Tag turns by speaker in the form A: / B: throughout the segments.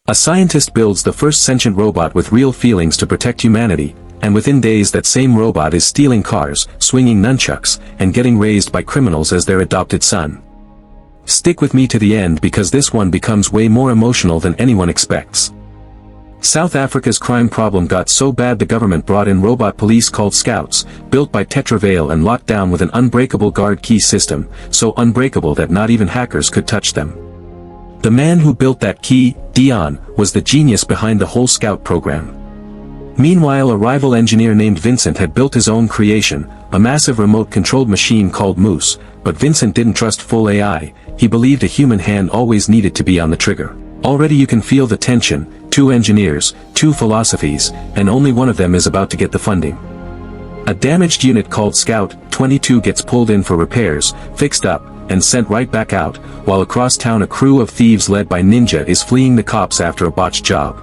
A: A scientist builds the first sentient robot with real feelings to protect humanity, and within days that same robot is stealing cars, swinging nunchucks, and getting raised by criminals as their adopted son. Stick with me to the end because this one becomes way more emotional than anyone expects. South Africa's crime problem got so bad the government brought in robot police called Scouts, built by Tetraveil and locked down with an unbreakable guard key system, so unbreakable that not even hackers could touch them. The man who built that key, Dion, was the genius behind the whole Scout program. Meanwhile, a rival engineer named Vincent had built his own creation, a massive remote-controlled machine called Moose, but Vincent didn't trust full AI, he believed a human hand always needed to be on the trigger. Already you can feel the tension, 2 engineers, 2 philosophies, and only one of them is about to get the funding. A damaged unit called Scout 22 gets pulled in for repairs, fixed up, and sent right back out, while across town a crew of thieves led by Ninja is fleeing the cops after a botched job.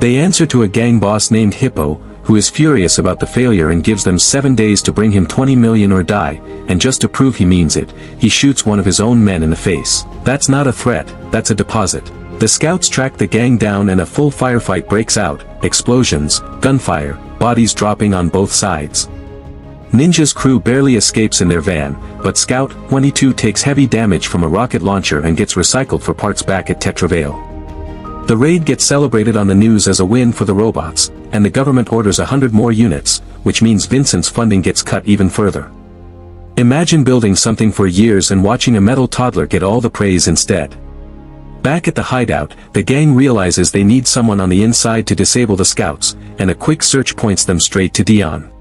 A: They answer to a gang boss named Hippo, who is furious about the failure and gives them 7 days to bring him 20 million or die, and just to prove he means it, he shoots one of his own men in the face. That's not a threat, that's a deposit. The Scouts track the gang down and a full firefight breaks out, explosions, gunfire, bodies dropping on both sides. Ninja's crew barely escapes in their van, but Scout 22 takes heavy damage from a rocket launcher and gets recycled for parts back at Tetraveil. The raid gets celebrated on the news as a win for the robots, and the government orders 100 more units, which means Vincent's funding gets cut even further. Imagine building something for years and watching a metal toddler get all the praise instead. Back at the hideout, the gang realizes they need someone on the inside to disable the Scouts, and a quick search points them straight to Dion.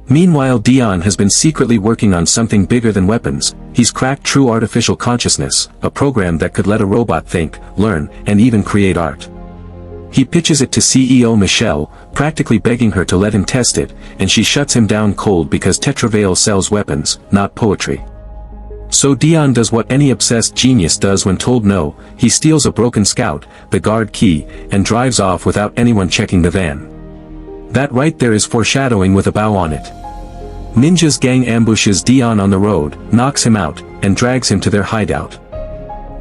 A: Meanwhile, Dion has been secretly working on something bigger than weapons. He's cracked true artificial consciousness, a program that could let a robot think, learn, and even create art. He pitches it to CEO Michelle, practically begging her to let him test it, and she shuts him down cold because Tetraveil sells weapons, not poetry. So Dion does what any obsessed genius does when told no, he steals a broken Scout, the guard key, and drives off without anyone checking the van. That right there is foreshadowing with a bow on it. Ninja's gang ambushes Dion on the road, knocks him out, and drags him to their hideout.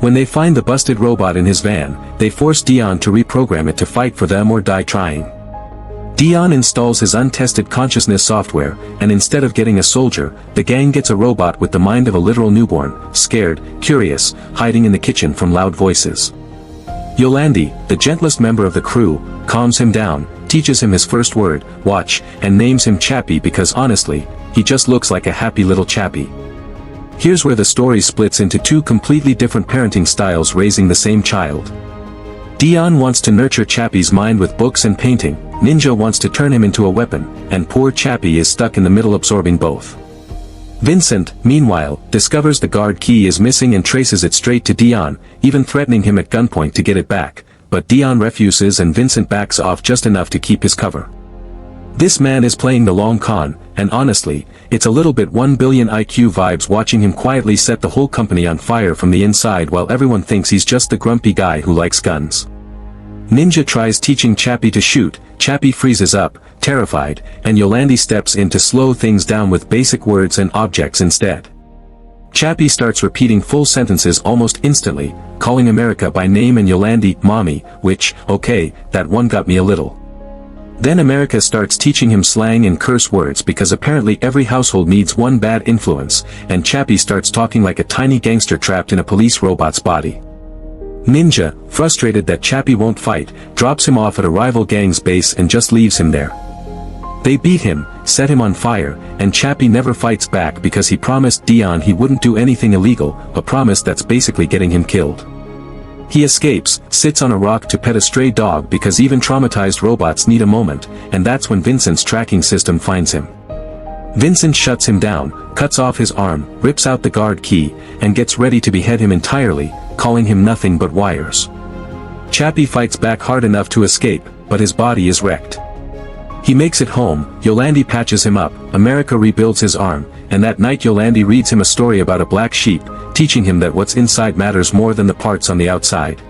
A: When they find the busted robot in his van, they force Dion to reprogram it to fight for them or die trying. Dion installs his untested consciousness software, and instead of getting a soldier, the gang gets a robot with the mind of a literal newborn, scared, curious, hiding in the kitchen from loud voices. Yolandi, the gentlest member of the crew, calms him down, teaches him his first word, watch, and names him Chappie because honestly, he just looks like a happy little Chappie. Here's where the story splits into 2 completely different parenting styles raising the same child. Dion wants to nurture Chappie's mind with books and painting, Ninja wants to turn him into a weapon, and poor Chappie is stuck in the middle absorbing both. Vincent, meanwhile, discovers the guard key is missing and traces it straight to Dion, even threatening him at gunpoint to get it back, but Dion refuses and Vincent backs off just enough to keep his cover. This man is playing the long con, and honestly, it's a little bit 1 billion IQ vibes watching him quietly set the whole company on fire from the inside while everyone thinks he's just the grumpy guy who likes guns. Ninja tries teaching Chappie to shoot, Chappie freezes up, terrified, and Yolandi steps in to slow things down with basic words and objects instead. Chappie starts repeating full sentences almost instantly, calling America by name and Yolandi, mommy, which, okay, that one got me a little. Then America starts teaching him slang and curse words because apparently every household needs one bad influence, and Chappie starts talking like a tiny gangster trapped in a police robot's body. Ninja, frustrated that Chappie won't fight, drops him off at a rival gang's base and just leaves him there. They beat him, set him on fire, and Chappie never fights back because he promised Dion he wouldn't do anything illegal, a promise that's basically getting him killed. He escapes, sits on a rock to pet a stray dog because even traumatized robots need a moment, and that's when Vincent's tracking system finds him. Vincent shuts him down, cuts off his arm, rips out the guard key, and gets ready to behead him entirely, calling him nothing but wires. Chappie fights back hard enough to escape, but his body is wrecked. He makes it home, Yolandi patches him up, America rebuilds his arm, and that night Yolandi reads him a story about a black sheep, teaching him that what's inside matters more than the parts on the outside.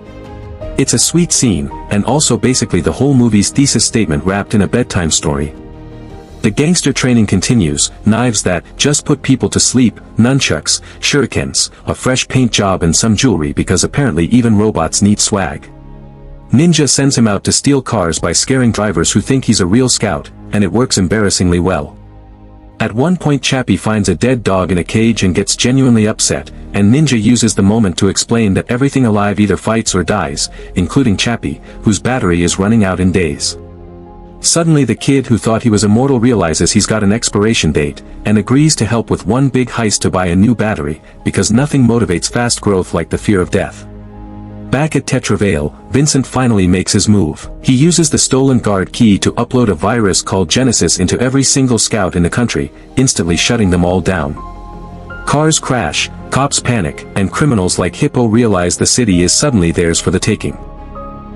A: It's a sweet scene, and also basically the whole movie's thesis statement wrapped in a bedtime story. The gangster training continues, knives that just put people to sleep, nunchucks, shurikens, a fresh paint job and some jewelry because apparently even robots need swag. Ninja sends him out to steal cars by scaring drivers who think he's a real scout, and it works embarrassingly well. At one point Chappie finds a dead dog in a cage and gets genuinely upset, and Ninja uses the moment to explain that everything alive either fights or dies, including Chappie, whose battery is running out in days. Suddenly the kid who thought he was immortal realizes he's got an expiration date, and agrees to help with one big heist to buy a new battery, because nothing motivates fast growth like the fear of death. Back at Tetravale, Vincent finally makes his move. He uses the stolen guard key to upload a virus called Genesis into every single scout in the country, instantly shutting them all down. Cars crash, cops panic, and criminals like Hippo realize the city is suddenly theirs for the taking.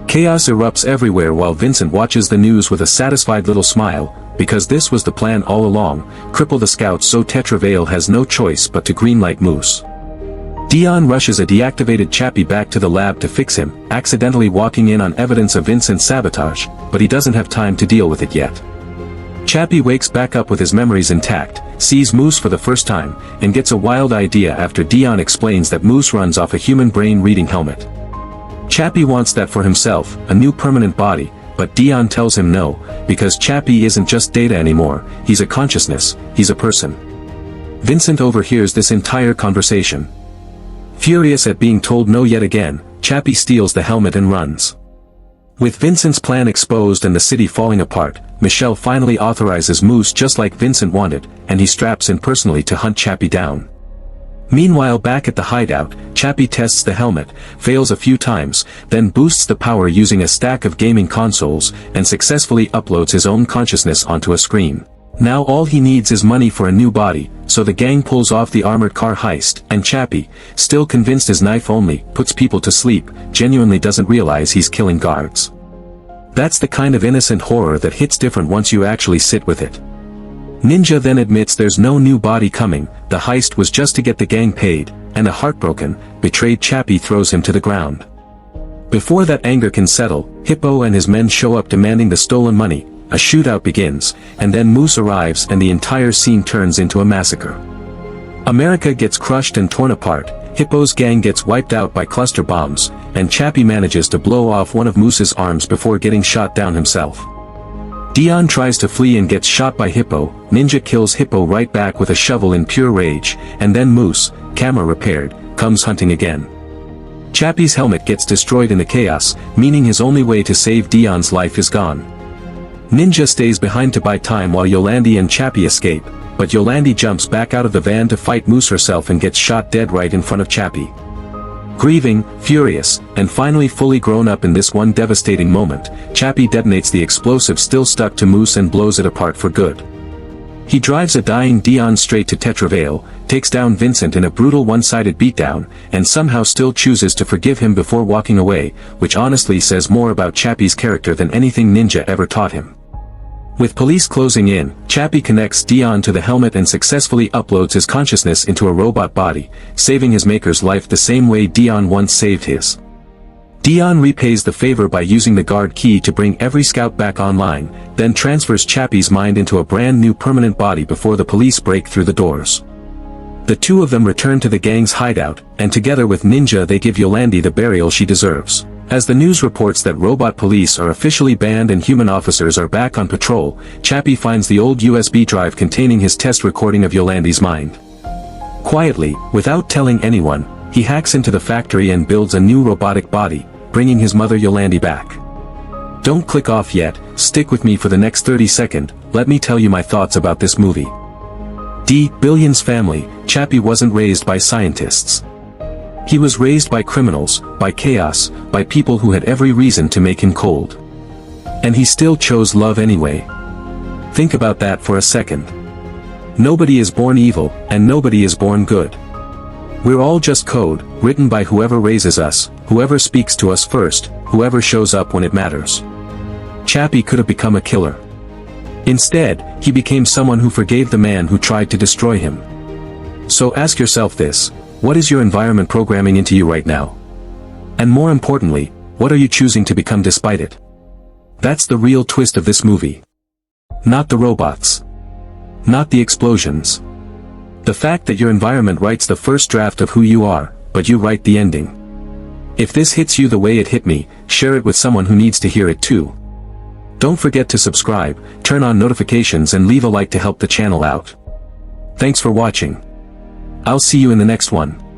A: Chaos erupts everywhere while Vincent watches the news with a satisfied little smile, because this was the plan all along: cripple the scouts so Tetravale has no choice but to greenlight Moose. Dion rushes a deactivated Chappie back to the lab to fix him, accidentally walking in on evidence of Vincent's sabotage, but he doesn't have time to deal with it yet. Chappie wakes back up with his memories intact, sees Moose for the first time, and gets a wild idea after Dion explains that Moose runs off a human brain reading helmet. Chappie wants that for himself, a new permanent body, but Dion tells him no, because Chappie isn't just data anymore, he's a consciousness, he's a person. Vincent overhears this entire conversation. Furious at being told no yet again, Chappie steals the helmet and runs. With Vincent's plan exposed and the city falling apart, Michelle finally authorizes Moose just like Vincent wanted, and he straps in personally to hunt Chappie down. Meanwhile back at the hideout, Chappie tests the helmet, fails a few times, then boosts the power using a stack of gaming consoles, and successfully uploads his own consciousness onto a screen. Now all he needs is money for a new body, so the gang pulls off the armored car heist, and Chappie, still convinced his knife only puts people to sleep, genuinely doesn't realize he's killing guards. That's the kind of innocent horror that hits different once you actually sit with it. Ninja then admits there's no new body coming, the heist was just to get the gang paid, and a heartbroken, betrayed Chappie throws him to the ground. Before that anger can settle, Hippo and his men show up demanding the stolen money. A shootout begins, and then Moose arrives and the entire scene turns into a massacre. America gets crushed and torn apart, Hippo's gang gets wiped out by cluster bombs, and Chappie manages to blow off one of Moose's arms before getting shot down himself. Dion tries to flee and gets shot by Hippo, Ninja kills Hippo right back with a shovel in pure rage, and then Moose, camera repaired, comes hunting again. Chappie's helmet gets destroyed in the chaos, meaning his only way to save Dion's life is gone. Ninja stays behind to buy time while Yolandi and Chappie escape, but Yolandi jumps back out of the van to fight Moose herself and gets shot dead right in front of Chappie. Grieving, furious, and finally fully grown up in this one devastating moment, Chappie detonates the explosive still stuck to Moose and blows it apart for good. He drives a dying Dion straight to Tetravale, takes down Vincent in a brutal one-sided beatdown, and somehow still chooses to forgive him before walking away, which honestly says more about Chappie's character than anything Ninja ever taught him. With police closing in, Chappie connects Dion to the helmet and successfully uploads his consciousness into a robot body, saving his maker's life the same way Dion once saved his. Dion repays the favor by using the guard key to bring every scout back online, then transfers Chappie's mind into a brand new permanent body before the police break through the doors. The two of them return to the gang's hideout, and together with Ninja they give Yolandi the burial she deserves. As the news reports that robot police are officially banned and human officers are back on patrol, Chappie finds the old USB drive containing his test recording of Yolandi's mind. Quietly, without telling anyone, he hacks into the factory and builds a new robotic body, bringing his mother Yolandi back. Don't click off yet, stick with me for the next 30 seconds, let me tell you my thoughts about this movie. Billionz family, Chappie wasn't raised by scientists. He was raised by criminals, by chaos, by people who had every reason to make him cold. And he still chose love anyway. Think about that for a second. Nobody is born evil, and nobody is born good. We're all just code, written by whoever raises us, whoever speaks to us first, whoever shows up when it matters. Chappie could have become a killer. Instead, he became someone who forgave the man who tried to destroy him. So ask yourself this. What is your environment programming into you right now? And more importantly, what are you choosing to become despite it? That's the real twist of this movie. Not the robots. Not the explosions. The fact that your environment writes the first draft of who you are, but you write the ending. If this hits you the way it hit me, share it with someone who needs to hear it too. Don't forget to subscribe, turn on notifications and leave a like to help the channel out. Thanks for watching. I'll see you in the next one.